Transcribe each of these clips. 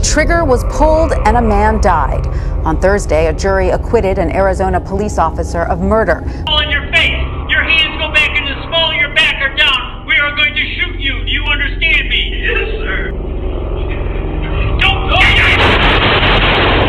trigger was pulled and a man died. On Thursday, a jury acquitted an Arizona police officer of murder. On your face, your hands go back in the small of your back are down. We are going to shoot you. Do you understand me? Yes, sir. Don't go.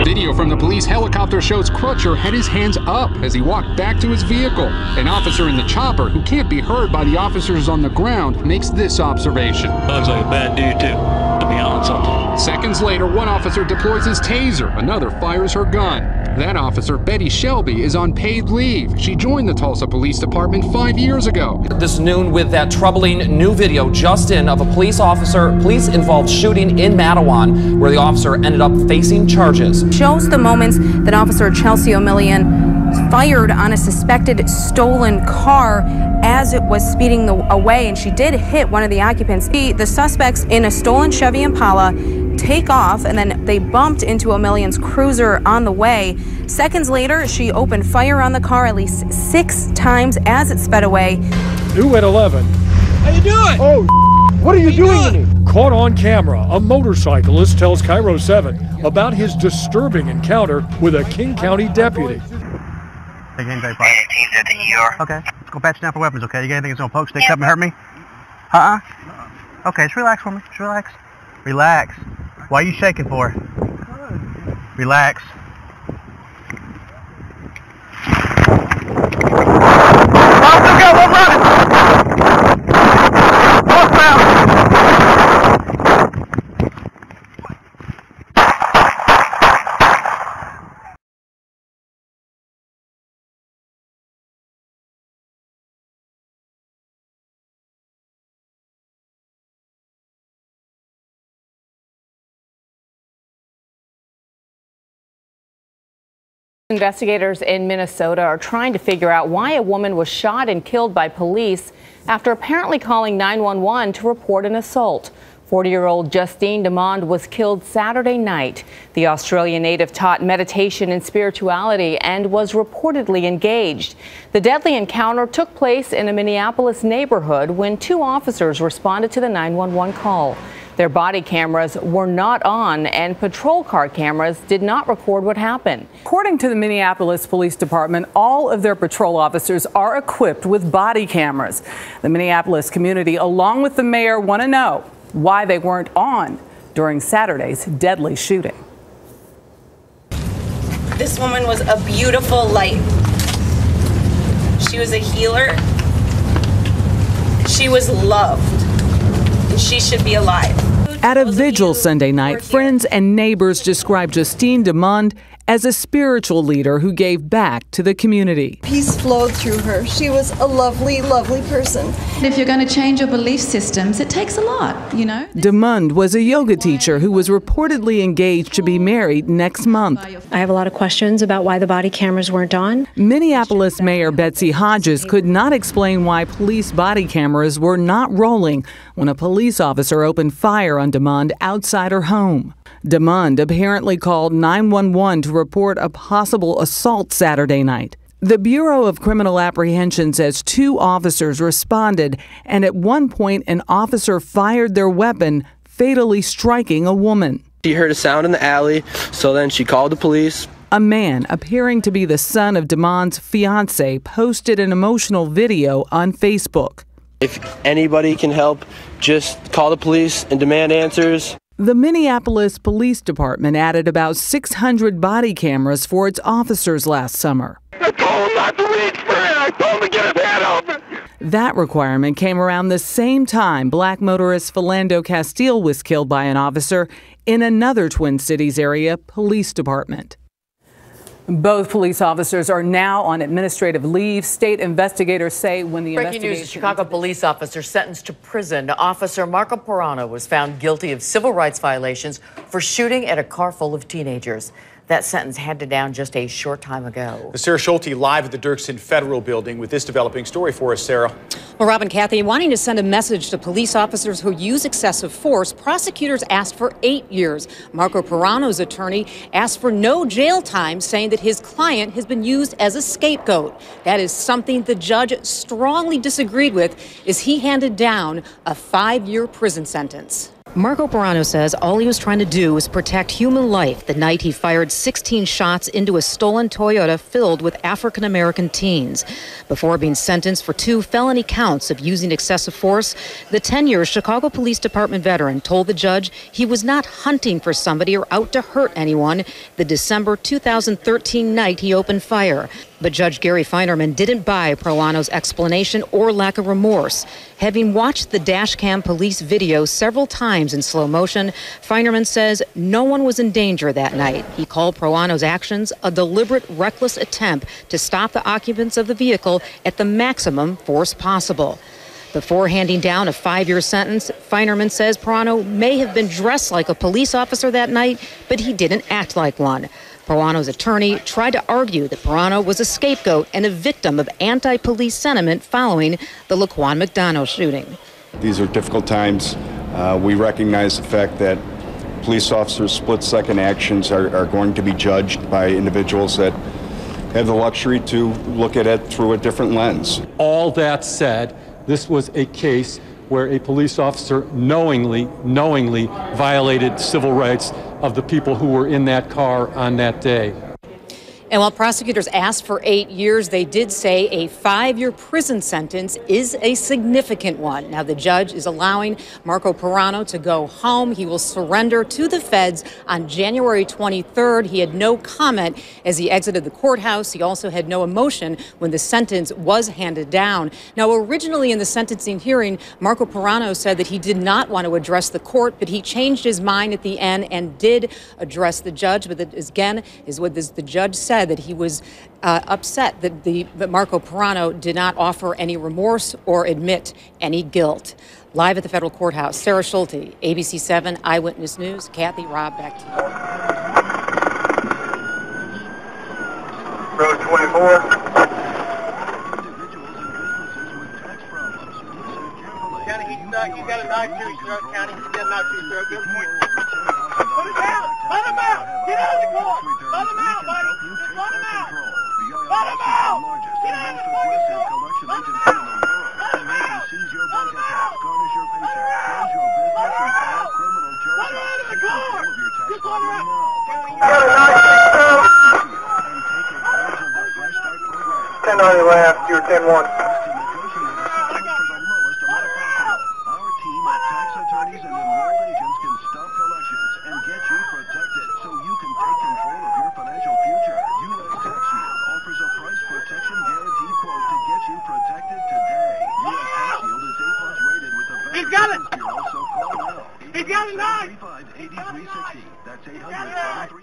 Video from the police helicopter shows Crutcher had his hands up as he walked back to his vehicle. An officer in the chopper, who can't be heard by the officers on the ground, makes this observation. Looks like a bad dude, too, to be honest. Seconds later, one officer deploys his taser. Another fires her gun. That officer, Betty Shelby, is on paid leave. She joined the Tulsa Police Department 5 years ago. This noon with that troubling new video just in of a police-involved shooting in Mattawan, where the officer ended up facing charges. Shows the moments that Officer Chelsea O'Million fired on a suspected stolen car as it was speeding away, and she did hit one of the occupants. The suspects in a stolen Chevy Impala take off, and then they bumped into O'Million's cruiser on the way. Seconds later, she opened fire on the car at least 6 times as it sped away. New at 11. How you doing? Oh, what are you doing to me? Caught on camera, a motorcyclist tells Cairo 7 about his disturbing encounter with a King County deputy. Hey, teams at the ER. Okay, let's go patch down for weapons, okay? You got anything that's gonna poke, stick up and hurt me? Okay, just relax for me. Just relax. Relax. Why are you shaking for? Relax. Let's go, we're running! Northbound! Investigators in Minnesota are trying to figure out why a woman was shot and killed by police after apparently calling 911 to report an assault. 40-year-old Justine DeMond was killed Saturday night. The Australian native taught meditation and spirituality and was reportedly engaged. The deadly encounter took place in a Minneapolis neighborhood when 2 officers responded to the 911 call. Their body cameras were not on, and patrol car cameras did not record what happened. According to the Minneapolis Police Department, all of their patrol officers are equipped with body cameras. The Minneapolis community, along with the mayor, want to know why they weren't on during Saturday's deadly shooting. This woman was a beautiful light. She was a healer. She was loved. She should be alive. At a vigil Sunday night, friends and neighbors described Justine DeMond as a spiritual leader who gave back to the community. Peace flowed through her. She was a lovely, lovely person. If you're going to change your belief systems, it takes a lot, you know. DeMond was a yoga teacher who was reportedly engaged to be married next month. I have a lot of questions about why the body cameras weren't on. Minneapolis Mayor Betsy Hodges could not explain why police body cameras were not rolling when a police officer opened fire on DeMond outside her home. DeMond apparently called 911 to report a possible assault Saturday night. The Bureau of Criminal Apprehension says 2 officers responded, and at one point an officer fired their weapon, fatally striking a woman. She heard a sound in the alley, so then she called the police. A man, appearing to be the son of DeMond's fiancée, posted an emotional video on Facebook. If anybody can help, just call the police and demand answers. The Minneapolis Police Department added about 600 body cameras for its officers last summer. I told him not to reach for it. I told him to get his head open. That requirement came around the same time black motorist Philando Castile was killed by an officer in another Twin Cities area police department. Both police officers are now on administrative leave. State investigators say when the Breaking news, a Chicago police officer sentenced to prison. Officer Marco Pirano was found guilty of civil rights violations for shooting at a car full of teenagers. That sentence handed down just a short time ago. Sarah Schulte live at the Dirksen Federal Building with this developing story for us, Sarah. Well, Rob and Kathy, wanting to send a message to police officers who use excessive force, prosecutors asked for 8 years. Marco Pirano's attorney asked for no jail time, saying that his client has been used as a scapegoat. That is something the judge strongly disagreed with as he handed down a 5-year prison sentence. Marco Perano says all he was trying to do was protect human life the night he fired 16 shots into a stolen Toyota filled with African-American teens. Before being sentenced for 2 felony counts of using excessive force, the 10-year Chicago Police Department veteran told the judge he was not hunting for somebody or out to hurt anyone the December 2013 night he opened fire. But Judge Gary Feinerman didn't buy Perano's explanation or lack of remorse. Having watched the dashcam police video several times in slow motion, Feinerman says no one was in danger that night. He called Perano's actions a deliberate, reckless attempt to stop the occupants of the vehicle at the maximum force possible. Before handing down a 5-year sentence, Feinerman says Perano may have been dressed like a police officer that night, but he didn't act like one. Perano's attorney tried to argue that Perano was a scapegoat and a victim of anti-police sentiment following the Laquan McDonough shooting. These are difficult times. We recognize the fact that police officers' split-second actions are going to be judged by individuals that have the luxury to look at it through a different lens. All that said, this was a case where a police officer knowingly violated civil rights of the people who were in that car on that day. And while prosecutors asked for 8 years, they did say a 5-year prison sentence is a significant one. Now, the judge is allowing Marco Perano to go home. He will surrender to the feds on January 23rd. He had no comment as he exited the courthouse. He also had no emotion when the sentence was handed down. Now, originally in the sentencing hearing, Marco Perano said that he did not want to address the court, but he changed his mind at the end and did address the judge. But that, again, is what the judge said, that he was upset that Marco Perano did not offer any remorse or admit any guilt. Live at the federal courthouse, Sarah Schulte, ABC 7 Eyewitness News. Kathy, Rob, back to you. Road 24. County, he's got a knife to his throat, County. He's got a knife to his throat. Good point. Put him out! Let him out! Get out of the car! Let him out, buddy! Just let him out! Let him out! Get out of the fucking car! Let him out! Let him out! Let him out! Let him out of the car! Just let him out! You got a knife to his throat! 10 on your left, you're 10-1. He's got it! He's got a knife! That's 800.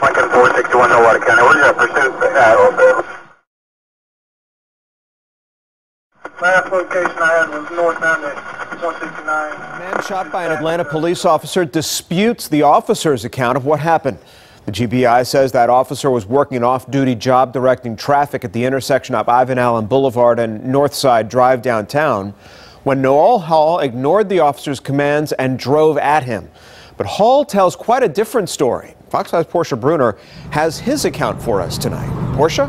Lincoln 461, Nowata County. Where's that pursuit at? Last location I had was northbound at 169. A man shot by an Atlanta police officer disputes the officer's account of what happened. The GBI says that officer was working an off-duty job directing traffic at the intersection of Ivan Allen Boulevard and Northside Drive downtown when Noel Hall ignored the officer's commands and drove at him. But Hall tells quite a different story. Fox 5's Portia Bruner has his account for us tonight. Portia?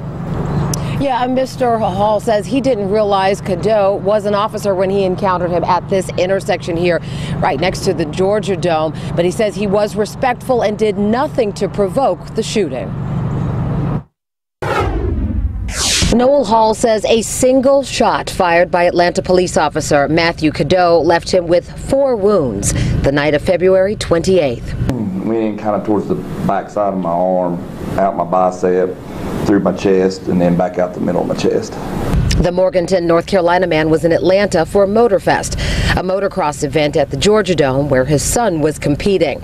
Yeah, Mr. Hall says he didn't realize Cadeau was an officer when he encountered him at this intersection here, right next to the Georgia Dome. But he says he was respectful and did nothing to provoke the shooting. Noel Hall says a single shot fired by Atlanta police officer Matthew Cadeau left him with 4 wounds the night of February 28th. Went in kind of towards the back side of my arm, out my bicep, through my chest, and then back out the middle of my chest. The Morganton, North Carolina man was in Atlanta for a Motorfest, a motocross event at the Georgia Dome where his son was competing.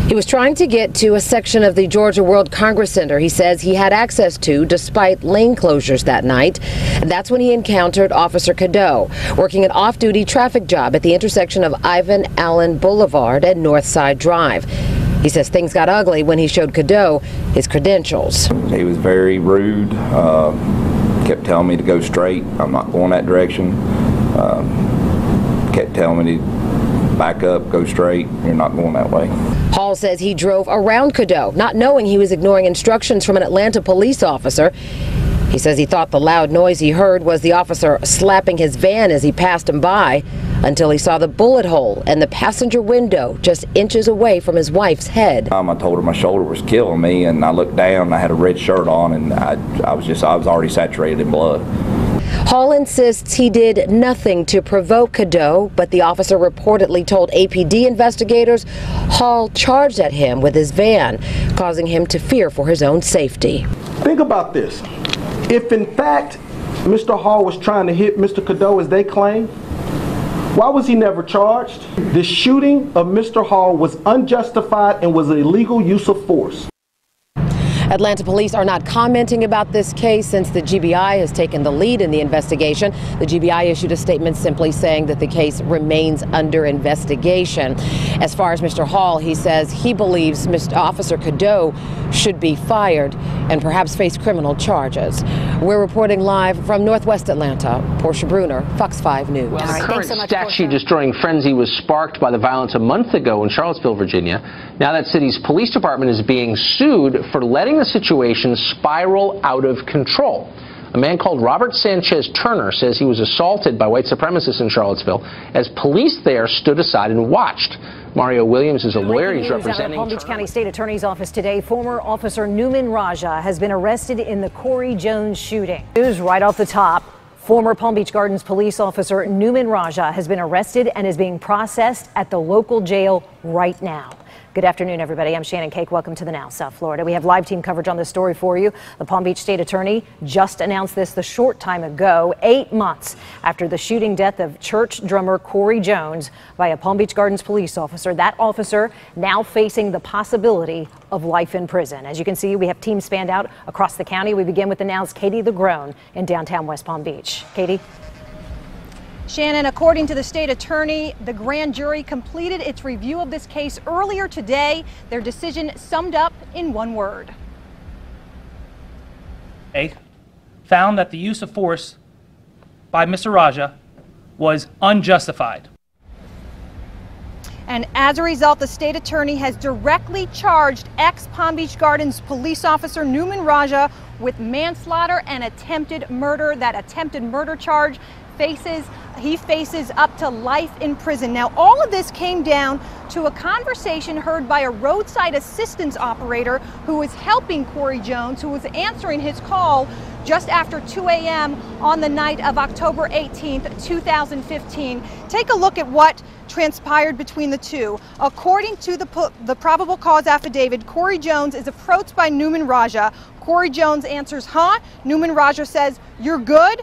He was trying to get to a section of the Georgia World Congress Center he says he had access to despite lane closures that night. And that's when he encountered Officer Cadeau, working an off-duty traffic job at the intersection of Ivan Allen Boulevard and Northside Drive. He says things got ugly when he showed Cadeau his credentials. He was very rude, kept telling me to go straight. I'm not going that direction. Kept telling me to back up, go straight. You're not going that way. Hall says he drove around Cadeau, not knowing he was ignoring instructions from an Atlanta police officer. He says he thought the loud noise he heard was the officer slapping his van as he passed him by, until he saw the bullet hole in the passenger window just inches away from his wife's head. I told her my shoulder was killing me, and I looked down, I had a red shirt on, and I was already saturated in blood. Hall insists he did nothing to provoke Cadeau, but the officer reportedly told APD investigators Hall charged at him with his van, causing him to fear for his own safety. Think about this. If in fact Mr. Hall was trying to hit Mr. Cadeau as they claim, why was he never charged? The shooting of Mr. Hall was unjustified and was an illegal use of force. Atlanta police are not commenting about this case since the GBI has taken the lead in the investigation. The GBI issued a statement simply saying that the case remains under investigation. As far as Mr. Hall, he says he believes Mr. Officer Cadeau should be fired and perhaps face criminal charges. We're reporting live from Northwest Atlanta. Portia Bruner, Fox 5 News. Well, the current statue-destroying frenzy was sparked by the violence a month ago in Charlottesville, Virginia. Now that city's police department is being sued for letting the situation spiral out of control. A man called Robert Sanchez Turner says he was assaulted by white supremacists in Charlottesville as police there stood aside and watched. Mario Williams is a lawyer. He's representing Palm Beach County State Attorney's Office today. Former Officer Newman Raja has been arrested in the Corey Jones shooting. News right off the top. Former Palm Beach Gardens police officer Newman Raja has been arrested and is being processed at the local jail right now. Good afternoon, everybody. I'm Shannon Cake. Welcome to the Now South Florida. We have live team coverage on this story for you. The Palm Beach State Attorney just announced this a short time ago, 8 months after the shooting death of church drummer Corey Jones by a Palm Beach Gardens police officer. That officer now facing the possibility of life in prison. As you can see, we have teams spanned out across the county. We begin with the Now's Katie LeGrone in downtown West Palm Beach. Katie? Shannon, according to the state attorney, the grand jury completed its review of this case earlier today. Their decision summed up in one word. They found that the use of force by Mr. Raja was unjustified. And as a result, the state attorney has directly charged ex-Palm Beach Gardens police officer Newman Raja with manslaughter and attempted murder. That attempted murder charge he faces up to life in prison. Now, all of this came down to a conversation heard by a roadside assistance operator who was helping Corey Jones, who was answering his call just after 2 a.m. on the night of October 18th, 2015. Take a look at what transpired between the two. According to the probable cause affidavit, Corey Jones is approached by Newman Raja. Corey Jones answers, huh? Newman Raja says, you're good?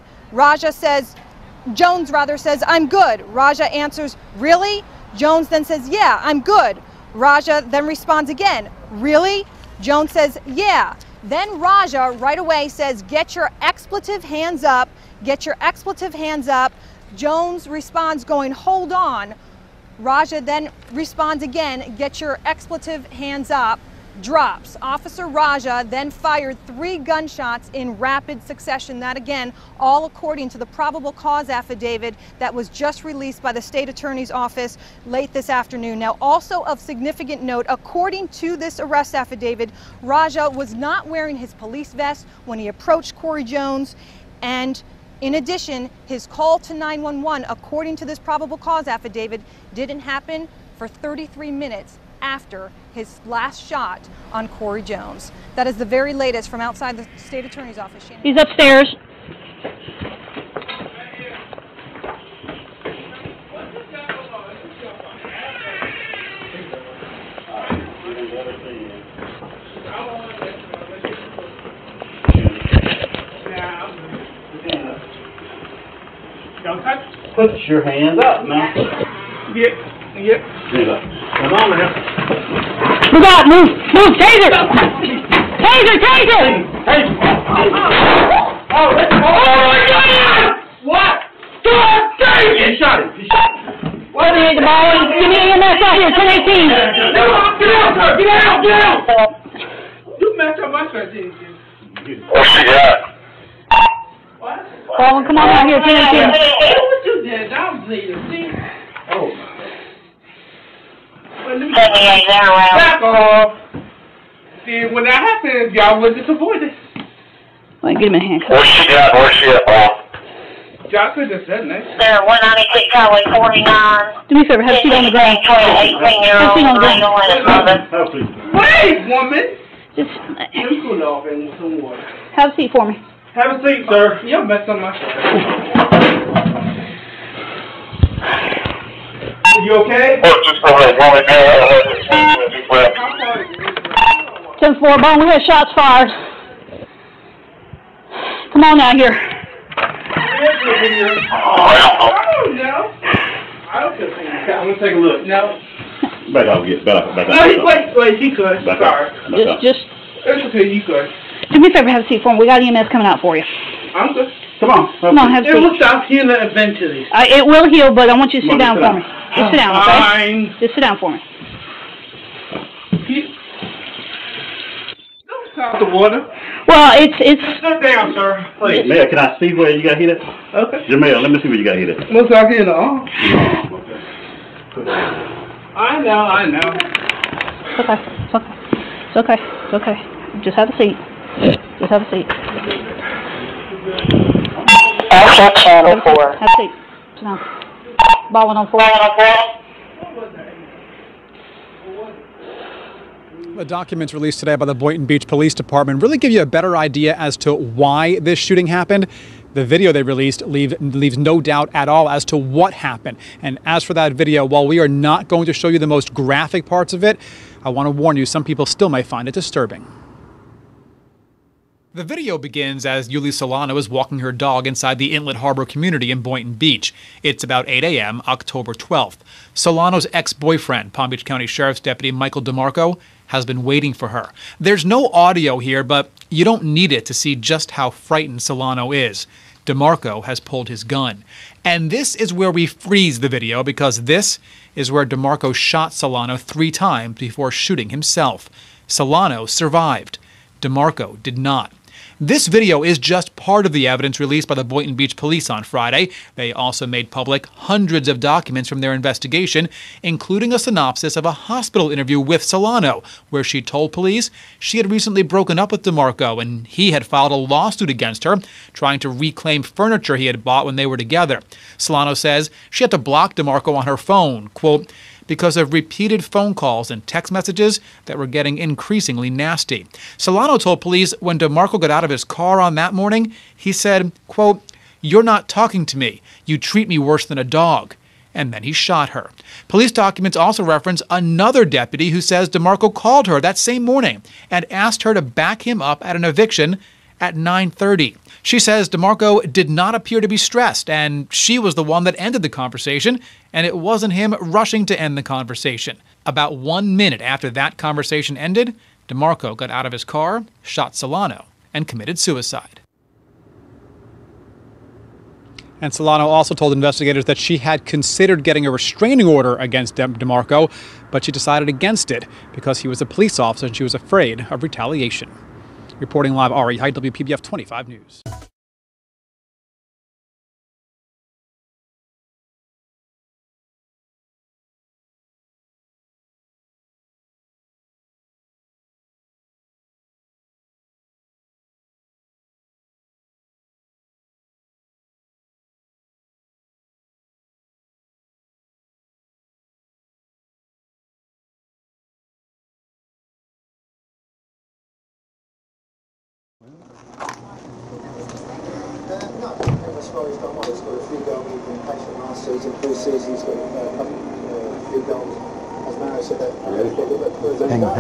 Jones says, I'm good. Raja answers, really? Jones then says, yeah, I'm good. Raja then responds again, really? Jones says, yeah. Then Raja right away says, get your expletive hands up. Get your expletive hands up. Jones responds going, hold on. Raja then responds again, get your expletive hands up. Drops. Officer Raja then fired 3 gunshots in rapid succession. That again, all according to the probable cause affidavit that was just released by the state attorney's office late this afternoon. Now, also of significant note, according to this arrest affidavit, Raja was not wearing his police vest when he approached Corey Jones. And in addition, his call to 911, according to this probable cause affidavit, didn't happen for 33 minutes after his last shot on Corey Jones. That is the very latest from outside the state attorney's office. Shannon. He's upstairs. Put your hands up, man. Yep. Come on, man. Move out, move, taser! Taser! Hey! Oh, let's go! What? God dang it! He shot him. What are you, the boy? Give me EMS out here, 1018. Get out, sir! Get out! You messed up my strategy. What's she got? Oh, come on out here, 1018. What you did? I was bleeding, see? Oh. Back off. See, when that happens, y'all would just avoid it. Wait, get him in handcuffs. Where's she got? Where's she at, Paul? Y'all could just said next. There, 196 Highway 49. Do me a favor, have a seat on the ground. 18-year-old. Wait, woman. Just let me cool off and some water. have a seat for me. Have a seat, sir. You messed up my shirt. You okay? 10-4, bone, we had shots fired. Come on out here. Oh, no. I don't feel pain. I'm going to take a look. No. Back off, back off. No, wait, he could. Sorry. Just. It's okay, you could. Do me a favor, have a seat for me. We got EMS coming out for you. I'm good. Come on. Come on, have a seat. It will stop healing eventually. It will heal, but I want you to sit down for me. Just sit down, okay? Fine. Just sit down for me. Don't stop the water. Well, it's. Sit down, sir. Wait, Mayor, can I see where you got hit at? Okay. Jamel, let me see where you got hit at. Looks like in the arm. I know. It's okay. Just have a seat. Just have a seat. Alpha Channel 4. Have a seat. Sit down. Ballin' on 4. The documents released today by the Boynton Beach Police Department really give you a better idea as to why this shooting happened. The video they released leaves no doubt at all as to what happened. And as for that video, while we are not going to show you the most graphic parts of it, I want to warn you, some people still may find it disturbing. The video begins as Yuli Solano is walking her dog inside the Inlet Harbor community in Boynton Beach. It's about 8 a.m., October 12th. Solano's ex-boyfriend, Palm Beach County Sheriff's Deputy Michael DeMarco, has been waiting for her. There's no audio here, but you don't need it to see just how frightened Solano is. DeMarco has pulled his gun. And this is where we freeze the video, because this is where DeMarco shot Solano 3 times before shooting himself. Solano survived. DeMarco did not. This video is just part of the evidence released by the Boynton Beach Police on Friday. They also made public hundreds of documents from their investigation, including a synopsis of a hospital interview with Solano, where she told police she had recently broken up with DeMarco and he had filed a lawsuit against her, trying to reclaim furniture he had bought when they were together. Solano says she had to block DeMarco on her phone, quote, because of repeated phone calls and text messages that were getting increasingly nasty. Solano told police when DeMarco got out of his car on that morning, he said, quote, "You're not talking to me. You treat me worse than a dog." And then he shot her. Police documents also reference another deputy who says DeMarco called her that same morning and asked her to back him up at an eviction at 9:30. She says DeMarco did not appear to be stressed, and she was the one that ended the conversation, and it wasn't him rushing to end the conversation. About 1 minute after that conversation ended, DeMarco got out of his car, shot Solano, and committed suicide. And Solano also told investigators that she had considered getting a restraining order against DeMarco, but she decided against it because he was a police officer and she was afraid of retaliation. Reporting live, Ari Height, WPBF 25 News. Hang on.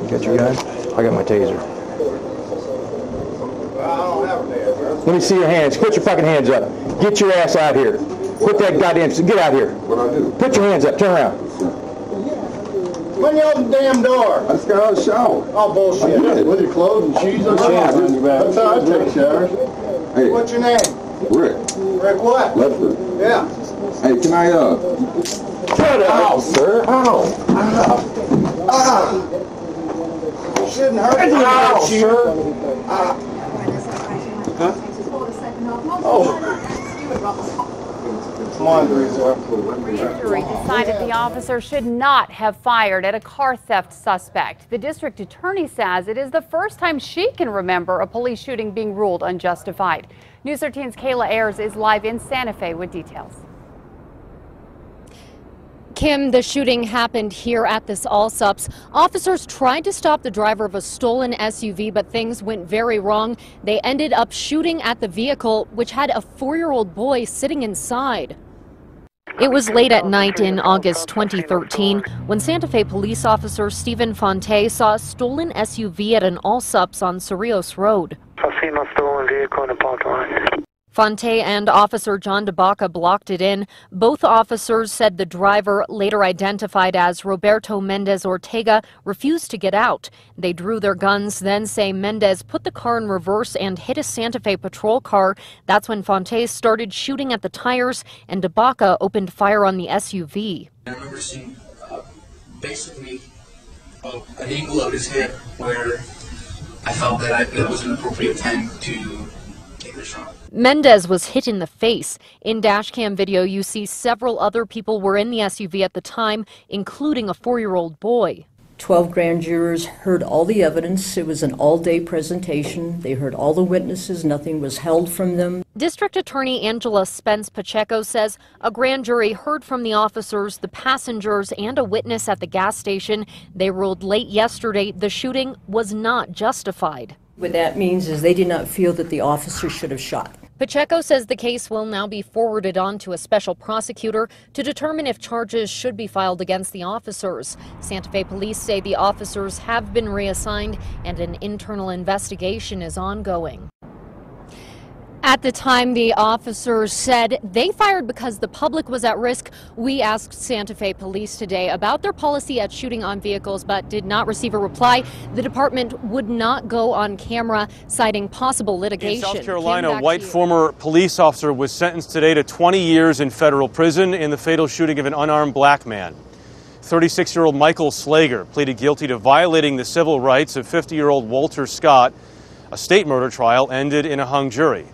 You got your gun? I got my taser. Let me see your hands. Put your fucking hands up. Get your ass out here. Put that goddamn... Get out here. What I do? Put your hands up. Turn around. When you open the damn door. I just got out of the shower. Oh, bullshit. With your clothes and shoes on your back. That's how I take showers. Hey. What's your name? Rick. Rick what? Ledford. Yeah. Hey, can I, Shut up. Ow, sir. Ow. You shouldn't hurt me. Ow, sir. Huh? Oh. The jury decided the officer should not have fired at a car theft suspect. The district attorney says it is the first time she can remember a police shooting being ruled unjustified. News 13's Kayla Ayers is live in Santa Fe with details. Kim, the shooting happened here at this Allsups. Officers tried to stop the driver of a stolen SUV, but things went very wrong. They ended up shooting at the vehicle, which had a 4-year-old boy sitting inside. It was late at night in August 2013 when Santa Fe police officer Stephen Fonte saw a stolen SUV at an Allsups on Cerrillos Road. I seen a stolen vehicle in the parking lot. Fonte and Officer John DeBaca blocked it in. Both officers said the driver, later identified as Roberto Mendez Ortega, refused to get out. They drew their guns, then say Mendez put the car in reverse and hit a Santa Fe patrol car. That's when Fonte started shooting at the tires and DeBaca opened fire on the SUV. I remember seeing basically an angle of his head where I felt that it was an appropriate time to take the shot. Mendez was hit in the face. In dashcam video, you see several other people were in the SUV at the time, including a 4-year-old boy. 12 grand jurors heard all the evidence. It was an all-day presentation. They heard all the witnesses. Nothing was held from them. District Attorney Angela Spence Pacheco says a grand jury heard from the officers, the passengers, and a witness at the gas station. They ruled late yesterday the shooting was not justified. What that means is they did not feel that the officer should have shot. Pacheco says the case will now be forwarded on to a special prosecutor to determine if charges should be filed against the officers. Santa Fe police say the officers have been reassigned and an internal investigation is ongoing. At the time, the officers said they fired because the public was at risk. We asked Santa Fe police today about their policy at shooting on vehicles, but did not receive a reply. The department would not go on camera, citing possible litigation. In South Carolina, a white former police officer was sentenced today to 20 years in federal prison in the fatal shooting of an unarmed black man. 36-year-old Michael Slager pleaded guilty to violating the civil rights of 50-year-old Walter Scott. A state murder trial ended in a hung jury.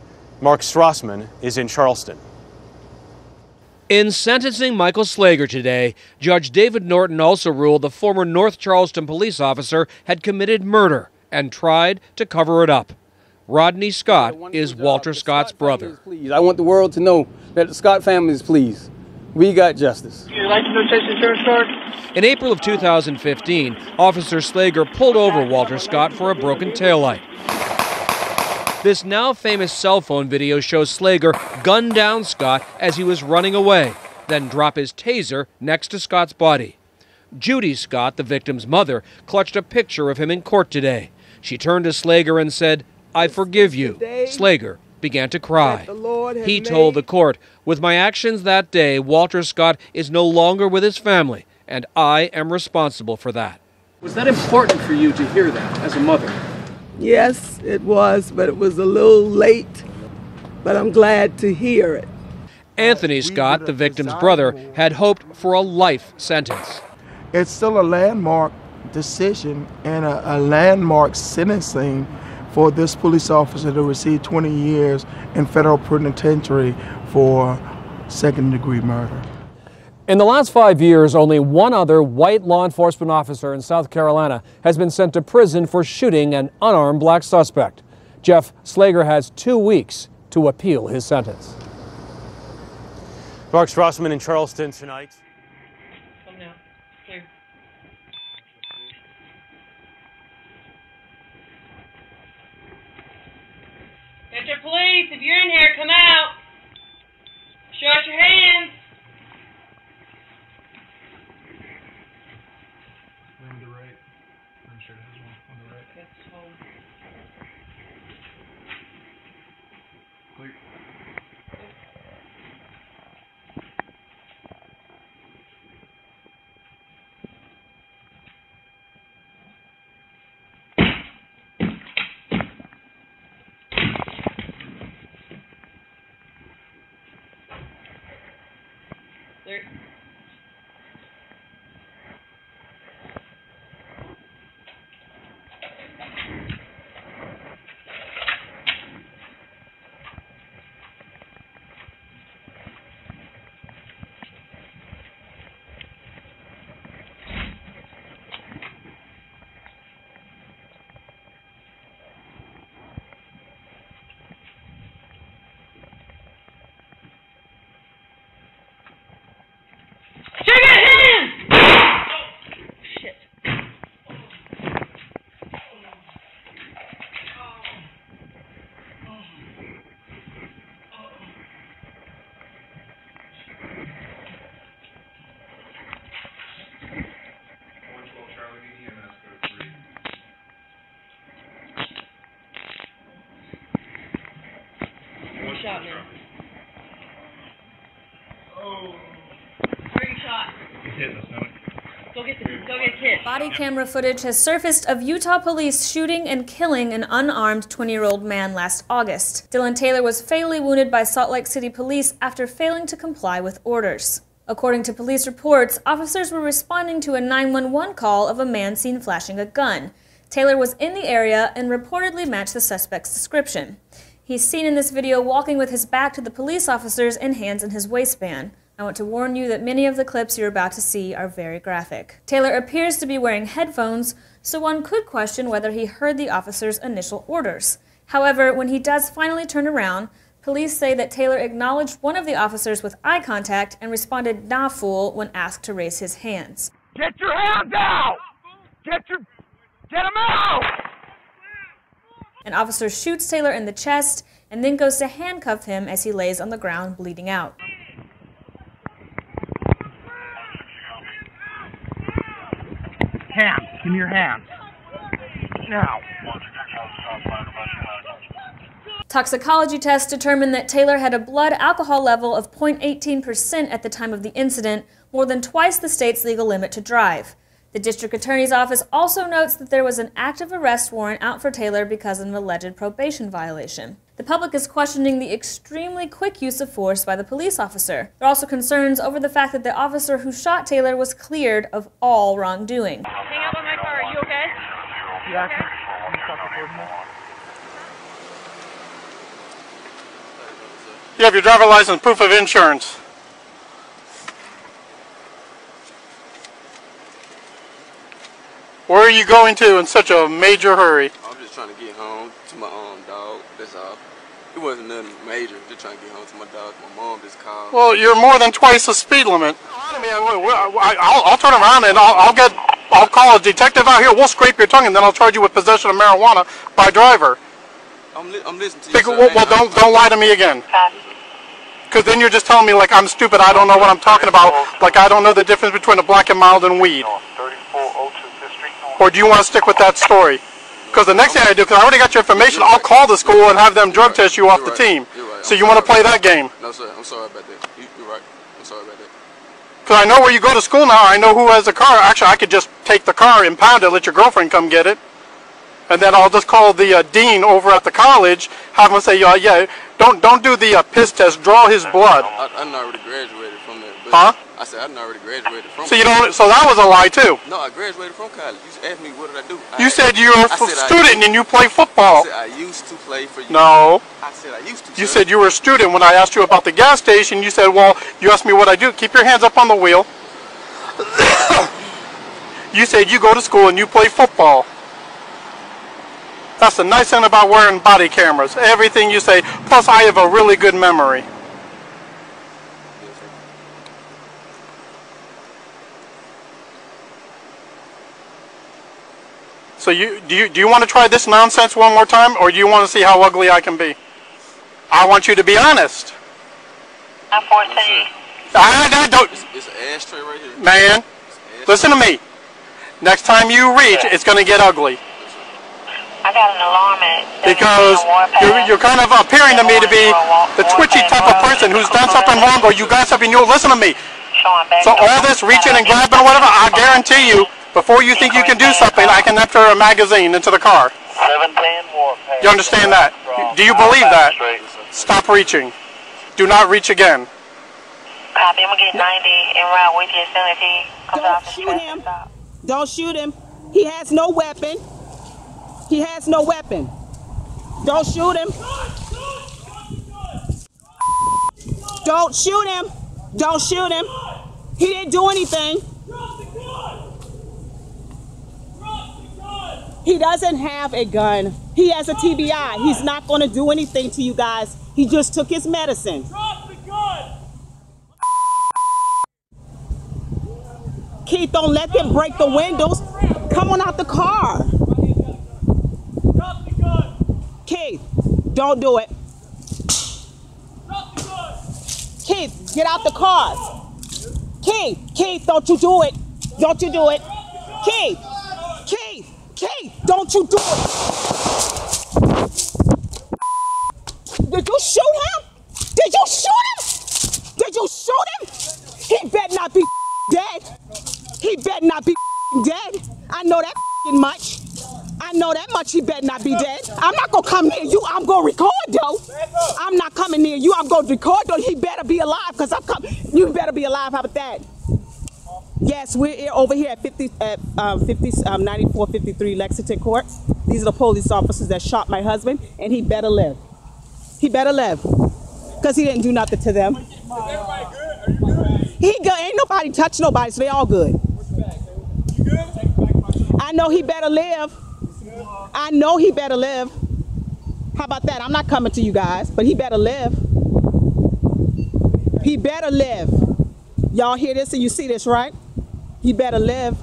Mark Strassman is in Charleston. In sentencing Michael Slager today, Judge David Norton also ruled the former North Charleston police officer had committed murder and tried to cover it up. Rodney Scott is Walter Scott's brother. I want the world to know that the Scott family is pleased. We got justice. Would you like to take the insurance card? In April of 2015, Officer Slager pulled over Walter Scott for a broken taillight. This now famous cell phone video shows Slager gun down Scott as he was running away, then drop his taser next to Scott's body. Judy Scott, the victim's mother, clutched a picture of him in court today. She turned to Slager and said, "I forgive you." Slager began to cry. He told the court, "With my actions that day, Walter Scott is no longer with his family, and I am responsible for that." Was that important for you to hear that as a mother? Yes, it was, but it was a little late, but I'm glad to hear it. Anthony Scott, the victim's brother, had hoped for a life sentence. It's still a landmark decision and a landmark sentencing for this police officer to receive 20 years in federal penitentiary for second-degree murder. In the last 5 years, only one other white law enforcement officer in South Carolina has been sent to prison for shooting an unarmed black suspect. Jeff Slager has 2 weeks to appeal his sentence. Mark Strassman in Charleston tonight. Come now. Here. Mr. Police, if you're in here, come out. Show us your hands. shot me. Oh. Where you shot? He's hitting us, no? Go get Kit. Body camera footage has surfaced of Utah police shooting and killing an unarmed 20-year-old man last August. Dylan Taylor was fatally wounded by Salt Lake City police after failing to comply with orders. According to police reports, officers were responding to a 911 call of a man seen flashing a gun. Taylor was in the area and reportedly matched the suspect's description. He's seen in this video walking with his back to the police officers and hands in his waistband. I want to warn you that many of the clips you're about to see are very graphic. Taylor appears to be wearing headphones, so one could question whether he heard the officer's initial orders. However, when he does finally turn around, police say that Taylor acknowledged one of the officers with eye contact and responded, "Nah, fool," when asked to raise his hands. Get your hands out! Get them out! An officer shoots Taylor in the chest and then goes to handcuff him as he lays on the ground bleeding out. Hands. Give me your hands. Now. Toxicology tests determined that Taylor had a blood alcohol level of 0.18% at the time of the incident, more than twice the state's legal limit to drive. The district attorney's office also notes that there was an active arrest warrant out for Taylor because of an alleged probation violation. The public is questioning the extremely quick use of force by the police officer. There are also concerns over the fact that the officer who shot Taylor was cleared of all wrongdoing. Hang out by my car. Are you okay? Yeah. Okay. You have your driver license, proof of insurance. Where are you going to in such a major hurry? I'm just trying to get home to my dog, that's all. It wasn't nothing major, just trying to get home to my dog. My mom just called. Well, you're more than twice the speed limit. I'll turn around and I'll call a detective out here. We'll scrape your tongue and then I'll charge you with possession of marijuana by driver. I'm listening to you. Well, don't lie to me again. Because then you're just telling me like I'm stupid. I don't know what I'm talking about. Like I don't know the difference between a black and mild and weed. Or do you want to stick with that story? Because the next thing I do, because I already got your information, I'll call the school and have them drug test you off the team. So you want to play that game? No, sir. I'm sorry about that. You're right. I'm sorry about that. Because I know where you go to school now. I know who has a car. Actually, I could just take the car, impound it, let your girlfriend come get it. And then I'll just call the dean over at the college, have him say, yeah, don't do the piss test, draw his blood. I already graduated from there. Huh? I said I already graduated from. So you don't. So that was a lie too. No, I graduated from college. You asked me what did I do. You said you're a student and you play football. I said I used to play for you. No. I said I used to. You said you were a student. When I asked you about the gas station, you said, well, you asked me what I do. Keep your hands up on the wheel. You said you go to school and you play football. That's the nice thing about wearing body cameras. Everything you say. Plus, I have a really good memory. So do you want to try this nonsense one more time, or do you want to see how ugly I can be? I want you to be honest. I'm 14. It's an ashtray right here. Man, listen to me. Next time you reach, it's going to get ugly. I got an alarm at because you're kind of appearing to me to be the twitchy type of person who's done something wrong, or you got something, you'll listen to me. So all this reaching and grabbing or whatever, I guarantee you, before you think you can do something, I can enter a magazine into the car. You understand that? Do you believe that? Stop reaching. Do not reach again. Copy, I'm going to get 90 en route with you as soon as he comes off the shoot him. Don't shoot him. He has no weapon. He has no weapon. Don't shoot him. Don't shoot him. Don't shoot him. He didn't do anything. He doesn't have a gun. He has a TBI. He's not going to do anything to you guys. He just took his medicine. Keith, don't let them break the windows. Come on out the car. Keith, don't do it. Keith, get out the car. Keith, don't you do it. Don't you do it. Keith, don't you do it. Did you shoot him? I'm not gonna come near you. I'm gonna record though. I'm not coming near you. I'm gonna record though. He better be alive because I'm coming. You better be alive. How about that? Yes, we're over here at 9453 Lexington Court. These are the police officers that shot my husband, and he better live. He better live, because he didn't do nothing to them. He good. Ain't nobody touch nobody, so they all good. I know he better live. I know he better live. How about that? I'm not coming to you guys, but he better live. He better live. Y'all hear this and you see this, right? He better live.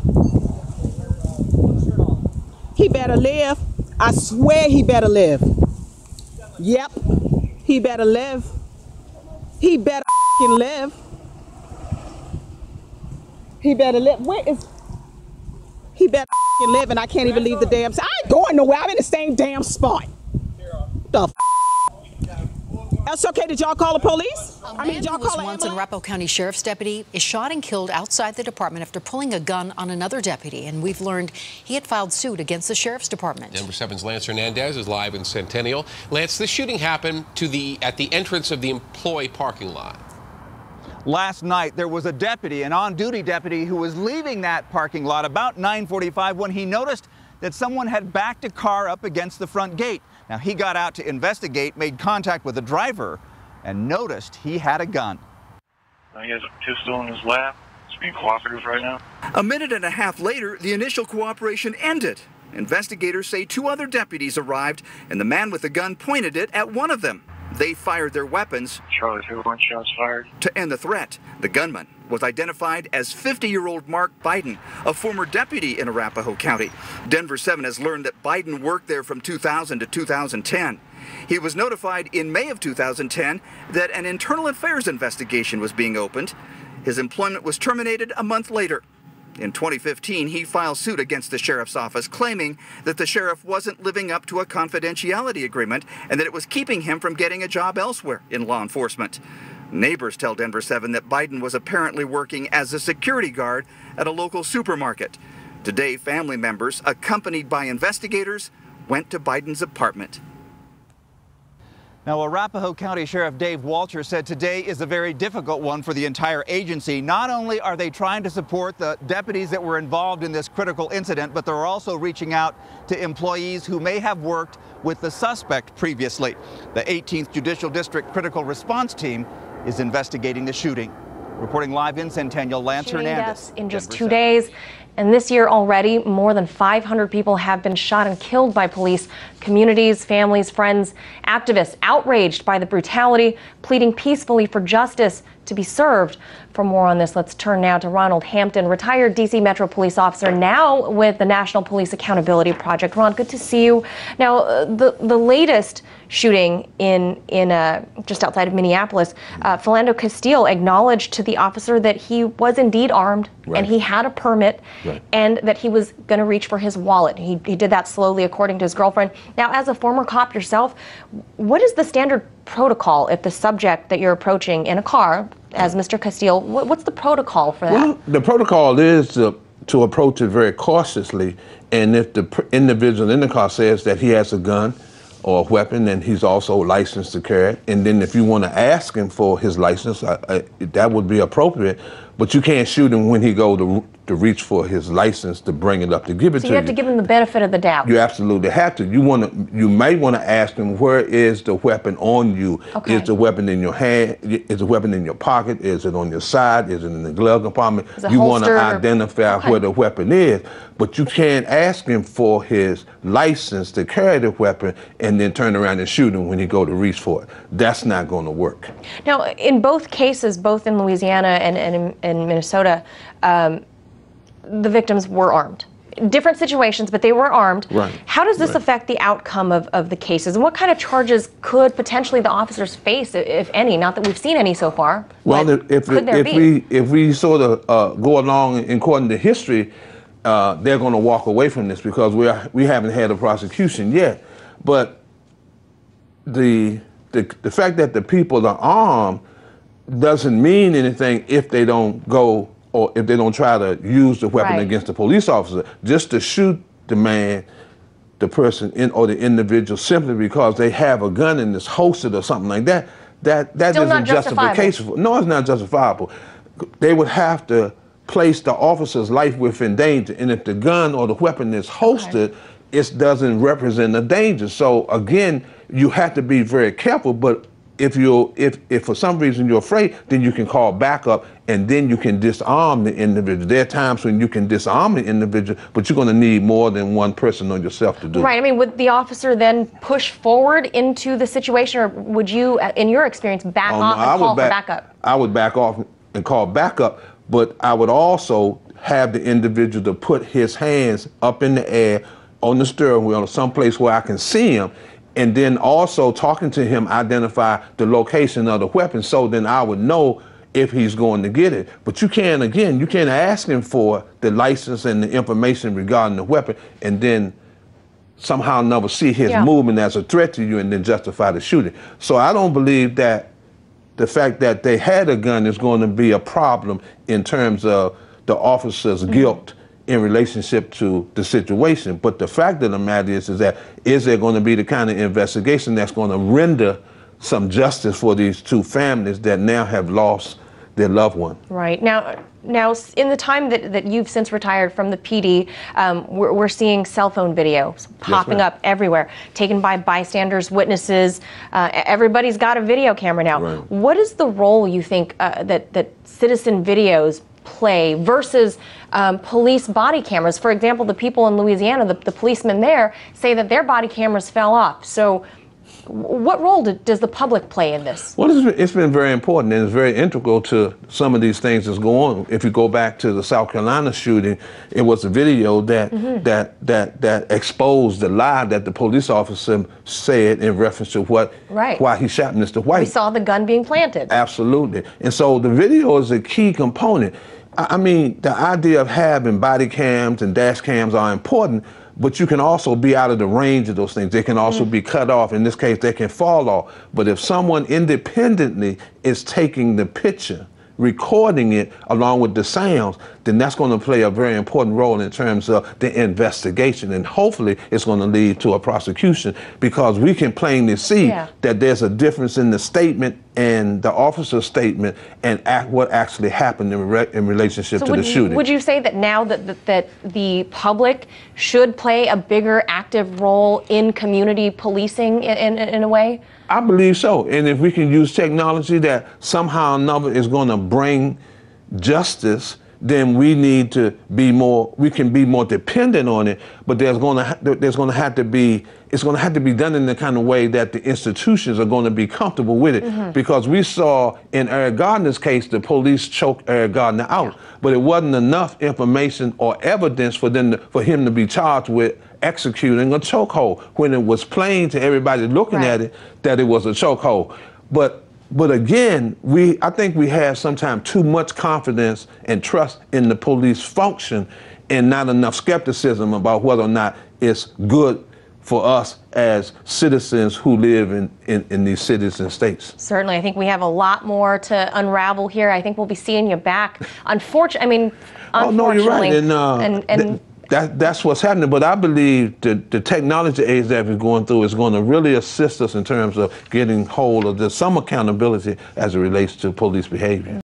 He better live. I swear he better live. Yep. He better live. He better live. He better live. Where is... He better live, and I can't even leave the damn... I ain't going nowhere. I'm in the same damn spot. The That's okay. Did y'all call the police? A man who was once an Arapahoe County Sheriff's deputy is shot and killed outside the department after pulling a gun on another deputy. And we've learned he had filed suit against the Sheriff's Department. Denver 7's Lance Hernandez is live in Centennial. Lance, this shooting happened at the entrance of the employee parking lot. Last night, there was a deputy, an on-duty deputy, who was leaving that parking lot about 9:45 when he noticed that someone had backed a car up against the front gate. Now, he got out to investigate, made contact with the driver, and noticed he had a gun. He has a pistol in his lap. He's being cooperative right now. A minute and a half later, the initial cooperation ended. Investigators say 2 other deputies arrived, and the man with the gun pointed it at one of them. They fired their weapons. Charlie 2-1, shots fired. To end the threat, the gunman was identified as 50-year-old Mark Biden, a former deputy in Arapahoe County. Denver 7 has learned that Biden worked there from 2000 to 2010. He was notified in May of 2010 that an internal affairs investigation was being opened. His employment was terminated a month later. In 2015, he filed suit against the sheriff's office, claiming that the sheriff wasn't living up to a confidentiality agreement and that it was keeping him from getting a job elsewhere in law enforcement. Neighbors tell Denver 7 that Biden was apparently working as a security guard at a local supermarket. Today, family members, accompanied by investigators, went to Biden's apartment. Now, Arapahoe County Sheriff Dave Walter said today is a very difficult one for the entire agency. Not only are they trying to support the deputies that were involved in this critical incident, but they're also reaching out to employees who may have worked with the suspect previously. The 18th Judicial District Critical Response Team is investigating the shooting. Reporting live in Centennial, Lance Hernandez. In just 2 days. And this year already, more than 500 people have been shot and killed by police. Communities, families, friends, activists outraged by the brutality, pleading peacefully for justice to be served. For more on this, let's turn now to Ronald Hampton, retired D.C. Metro police officer, now with the National Police Accountability Project. Ron, good to see you. Now, the latest shooting in just outside of Minneapolis, Philando Castile acknowledged to the officer that he was indeed armed, right, and he had a permit, right, and that he was going to reach for his wallet. He did that slowly, according to his girlfriend. Now, as a former cop yourself, what is the standard protocol if the subject that you're approaching in a car, as Mr. Castile, what's the protocol for that? Well, the protocol is to approach it very cautiously, and if the individual in the car says that he has a gun or a weapon, and he's also licensed to carry it, and then if you want to ask him for his license, that would be appropriate, but you can't shoot him when he go to reach for his license to bring it up to give it to you. So you have to give him the benefit of the doubt. You absolutely have to. You may want to ask him, where is the weapon on you? Okay. Is the weapon in your hand? Is the weapon in your pocket? Is it on your side? Is it in the glove compartment? You want to identify where the weapon is, but you can't ask him for his license to carry the weapon and then turn around and shoot him when he go to reach for it. That's not going to work. Now, in both cases, both in Louisiana and in Minnesota, the victims were armed. Different situations, but they were armed. Right. How does this affect the outcome of the cases? And what kind of charges could potentially the officers face, if any? Not that we've seen any so far. Well, if we sort of go along according to history, they're going to walk away from this because we haven't had a prosecution yet. But the fact that the people are armed doesn't mean anything if they don't go, or if they don't try to use the weapon against the police officer. Just to shoot the man the person or the individual simply because they have a gun and it's holstered or something like that, that isn't justification. No, it's not justifiable. They would have to place the officer's life within danger, and if the gun or the weapon is holstered, it doesn't represent a danger. So again, you have to be very careful. But if for some reason you're afraid, then you can call backup, and then you can disarm the individual. There are times when you can disarm the individual, but you're going to need more than one person or yourself to do it. Right. I mean, would the officer then push forward into the situation, or would you, in your experience, back off and call for backup? I would back off and call backup, but I would also have the individual to put his hands up in the air on the steering wheel or someplace where I can see him, and then also talking to him, identify the location of the weapon, so then I would know if he's going to get it. But you can't ask him for the license and the information regarding the weapon and then somehow never see his movement as a threat to you and then justify the shooting. So I don't believe that the fact that they had a gun is going to be a problem in terms of the officer's guilt in relationship to the situation. But the fact of the matter is that is there going to be the kind of investigation that's going to render some justice for these two families that now have lost their loved one? Right. Now in the time that you've since retired from the PD, we're seeing cell phone videos popping up everywhere, taken by bystanders, witnesses. Everybody's got a video camera now. Right. What is the role you think that citizen videos play versus police body cameras? For example, the people in Louisiana, the policemen there, say that their body cameras fell off. So what role does the public play in this? Well, it's been very important, and it's very integral to some of these things that's going on. If you go back to the South Carolina shooting, it was a video that that exposed the lie that the police officer said in reference to why he shot Mr. White. We saw the gun being planted. Absolutely. And so the video is a key component. I mean, the idea of having body cams and dash cams are important, but you can also be out of the range of those things. They can also be cut off. In this case, they can fall off. But if someone independently is taking the picture, recording it along with the sounds, then that's going to play a very important role in terms of the investigation. And hopefully it's going to lead to a prosecution, because we can plainly see that there's a difference in the statement and the officer's statement and what actually happened in relationship to the shooting. Would you say that now that the public should play a bigger active role in community policing in a way? I believe so. And if we can use technology that somehow or another is going to bring justice, then we need to be we can be more dependent on it, but it's going to have to be done in the kind of way that the institutions are going to be comfortable with it. Because we saw in Eric Gardner's case, the police choked Eric Gardner out, but it wasn't enough information or evidence for him to be charged with executing a chokehold, when it was plain to everybody looking at it that it was a chokehold. But again, I think we have sometimes too much confidence and trust in the police function and not enough skepticism about whether or not it's good for us as citizens who live in these cities and states. Certainly. I think we have a lot more to unravel here. I think we'll be seeing you back. Unfortunately. Oh, no, you're right. And that's what's happening. But I believe the technology age that we're going through is going to really assist us in terms of getting hold of some accountability as it relates to police behavior.